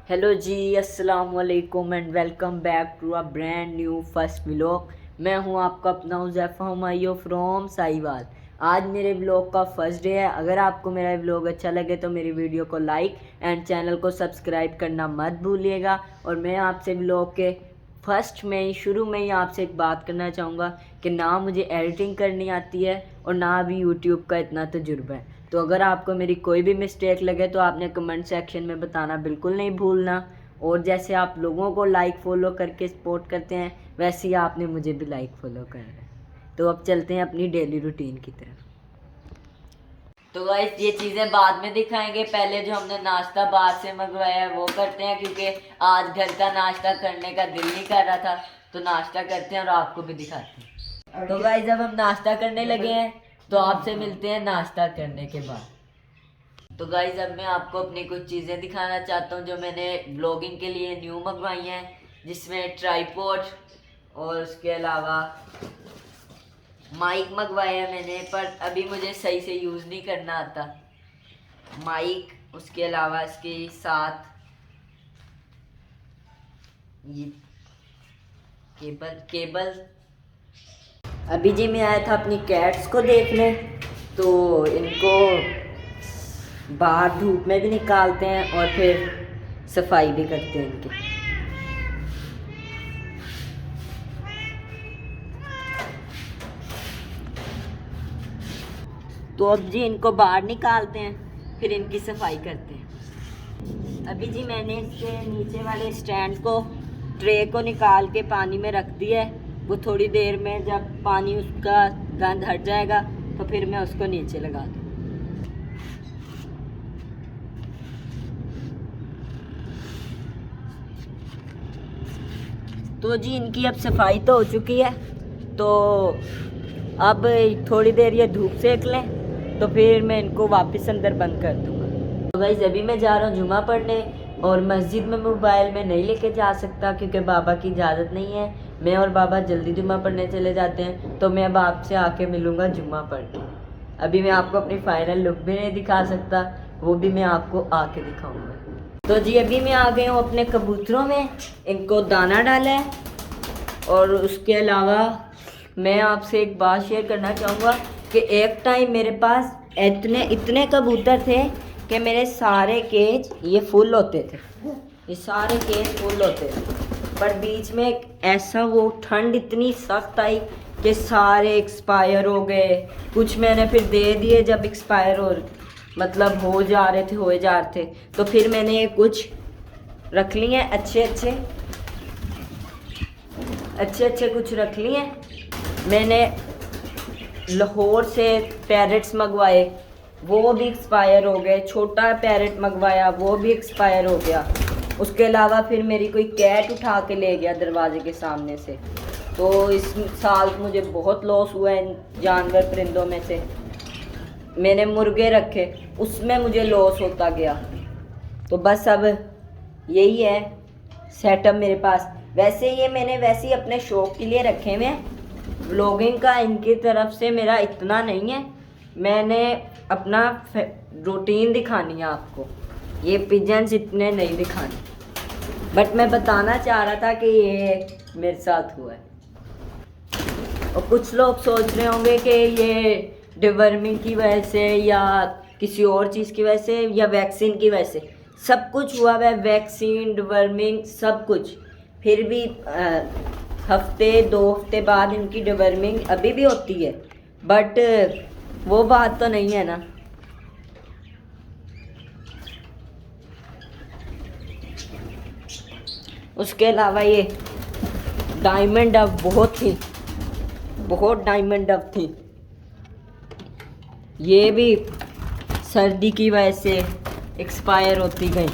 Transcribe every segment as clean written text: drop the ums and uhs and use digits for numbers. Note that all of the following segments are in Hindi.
हेलो जी, अस्सलाम वालेकुम and welcome back to a brand new first vlog. मैं हूं आपका अपना हुज़ैफ़ा हुमायूं फ्रॉम साहिवाल। आज मेरे व्लॉग का फर्स्ट डे है। अगर आपको मेरा व्लॉग अच्छा लगे तो मेरी वीडियो को लाइक एंड चैनल को सब्सक्राइब करना मत भूलिएगा। और मैं आपसे व्लॉग के शुरू में ही आपसे एक बात करना चाहूँगा कि ना मुझे एडिटिंग करनी आती है और ना भी यूट्यूब का इतना तजुर्बा है। तो अगर आपको मेरी कोई भी मिस्टेक लगे तो आपने कमेंट सेक्शन में बताना बिल्कुल नहीं भूलना। और जैसे आप लोगों को लाइक फॉलो करके सपोर्ट करते हैं वैसे ही आपने मुझे भी लाइक फॉलो करना है। तो अब चलते हैं अपनी डेली रूटीन की तरफ। तो गाइस ये चीज़ें बाद में दिखाएंगे, पहले जो हमने नाश्ता बाहर से मंगवाया है वो करते हैं, क्योंकि आज घर का नाश्ता करने का दिल नहीं कर रहा था। तो नाश्ता करते हैं और आपको भी दिखाते हैं। तो गाइस जब हम नाश्ता करने लगे हैं तो आपसे मिलते हैं नाश्ता करने के बाद। तो गाइस अब मैं आपको अपनी कुछ चीज़ें दिखाना चाहता हूँ जो मैंने ब्लॉगिंग के लिए न्यू मंगवाई हैं, जिसमें ट्राईपॉड और उसके अलावा माइक मंगवाया है मैंने, पर अभी मुझे सही से यूज़ नहीं करना आता माइक। उसके अलावा इसके साथ ये केबल। अभी जी मैं आया था अपनी कैट्स को देखने, तो इनको बाहर धूप में भी निकालते हैं और फिर सफाई भी करते हैं इनकी। तो अब जी इनको बाहर निकालते हैं, फिर इनकी सफाई करते हैं। अभी जी मैंने इसके नीचे वाले स्टैंड को, ट्रे को निकाल के पानी में रख दिया है। वो थोड़ी देर में जब पानी उसका गंद हट जाएगा तो फिर मैं उसको नीचे लगा दूँ। तो जी इनकी अब सफाई तो हो चुकी है, तो अब थोड़ी देर ये धूप सेक लें तो फिर मैं इनको वापस अंदर बंद कर दूँगा। तो गाइस अभी मैं जा रहा हूँ जुमा पढ़ने, और मस्जिद में मोबाइल में नहीं लेके जा सकता क्योंकि बाबा की इजाज़त नहीं है। मैं और बाबा जल्दी जुमा पढ़ने चले जाते हैं, तो मैं अब आपसे आके मिलूँगा जुमा पढ़ के। अभी मैं आपको अपनी फाइनल लुक भी नहीं दिखा सकता, वो भी मैं आपको आके दिखाऊँगा। तो जी अभी मैं आ गई हूँ अपने कबूतरों में, इनको दाना डाला है। और उसके अलावा मैं आपसे एक बात शेयर करना चाहूँगा कि एक टाइम मेरे पास इतने कबूतर थे कि मेरे सारे केज ये फुल होते थे, ये सारे केज फुल होते थे। पर बीच में एक ऐसा वो ठंड इतनी सख्त आई कि सारे एक्सपायर हो गए। कुछ मैंने फिर दे दिए जब एक्सपायर हो जा रहे थे। तो फिर मैंने कुछ रख लिए अच्छे कुछ रख लिए। मैंने लाहौर से पैरेट्स मंगवाए, वो भी एक्सपायर हो गए। छोटा पैरेट मंगवाया, वो भी एक्सपायर हो गया। उसके अलावा फिर मेरी कोई कैट उठा के ले गया दरवाजे के सामने से। तो इस साल मुझे बहुत लॉस हुआ इन जानवर परिंदों में से। मैंने मुर्गे रखे, उसमें मुझे लॉस होता गया। तो बस अब यही है सेटअप मेरे पास। वैसे ये मैंने ही अपने शौक के लिए रखे हुए हैं। व्लॉगिंग का इनकी तरफ से मेरा इतना नहीं है, मैंने अपना रूटीन दिखानी है आपको। ये पिजन्स इतने नहीं दिखाने, बट मैं बताना चाह रहा था कि ये मेरे साथ हुआ है। और कुछ लोग सोच रहे होंगे कि ये डिवर्मिंग की वजह से या किसी और चीज़ की वजह से या वैक्सीन की वजह से, सब कुछ हुआ है। वैक्सीन, डिवर्मिंग, सब कुछ। फिर भी हफ्ते 2 हफ्ते बाद इनकी डिवर्मिंग अभी भी होती है, बट वो बात तो नहीं है ना। उसके अलावा ये डायमंड डव बहुत डायमंड डव थी, ये भी सर्दी की वजह से एक्सपायर होती गई।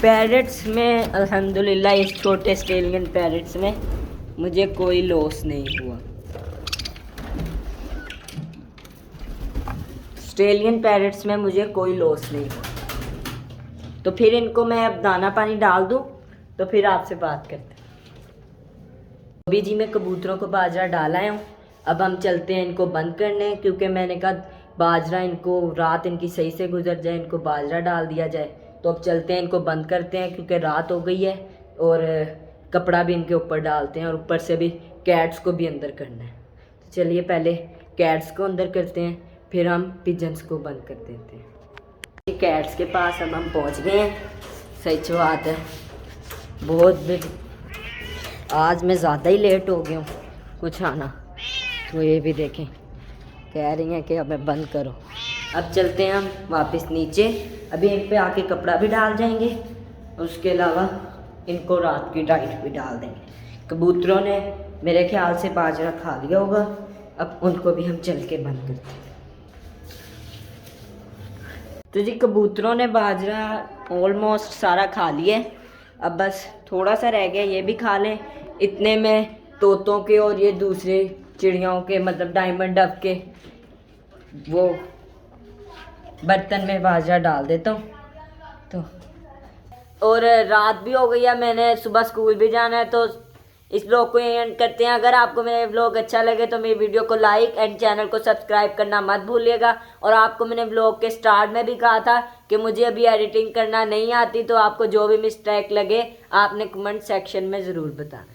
पैरेट्स में अल्हम्दुलिल्लाह, इस छोटे ऑस्ट्रेलियन पैरेट्स में मुझे कोई लॉस नहीं हुआ। ऑस्ट्रेलियन पैरेट्स में मुझे कोई लॉस नहीं हुआ। तो फिर इनको मैं अब दाना पानी डाल दूं तो फिर आपसे बात करते हैं। अभी जी मैं कबूतरों को बाजरा डाला हूँ। अब हम चलते हैं इनको बंद करने, क्योंकि मैंने कहा बाजरा इनको रात इनकी सही से गुजर जाए, इनको बाजरा डाल दिया जाए। तो अब चलते हैं, इनको बंद करते हैं क्योंकि रात हो गई है और कपड़ा भी इनके ऊपर डालते हैं और ऊपर से भी कैट्स को भी अंदर करना है। तो चलिए पहले कैट्स को अंदर करते हैं, फिर हम पिजन्स को बंद कर देते हैं। कैट्स के पास अब हम पहुंच गए हैं। सच बात है, बहुत भी आज मैं ज़्यादा ही लेट हो गया हूँ कुछ आना। तो ये भी देखें, कह रही हैं कि हमें बंद करो। अब चलते हैं हम वापस नीचे, अभी इन पे आके कपड़ा भी डाल जाएंगे, उसके अलावा इनको रात की डाइट भी डाल देंगे। कबूतरों ने मेरे ख्याल से बाजरा खा लिया होगा, अब उनको भी हम चल के बंद करते हैं। तो जी कबूतरों ने बाजरा ऑलमोस्ट सारा खा लिया है, अब बस थोड़ा सा रह गया, ये भी खा लें। इतने में तोतों के और ये दूसरे चिड़ियों के मतलब डायमंड डक के वो बर्तन में बाजरा डाल देता हूँ। तो और रात भी हो गई है, मैंने सुबह स्कूल भी जाना है, तो इस ब्लॉग को यहीं एंड करते हैं। अगर आपको मेरे ब्लॉग अच्छा लगे तो मेरी वीडियो को लाइक एंड चैनल को सब्सक्राइब करना मत भूलिएगा। और आपको मैंने ब्लॉग के स्टार्ट में भी कहा था कि मुझे अभी एडिटिंग करना नहीं आती, तो आपको जो भी मिस्टेक लगे आपने कमेंट सेक्शन में ज़रूर बताना।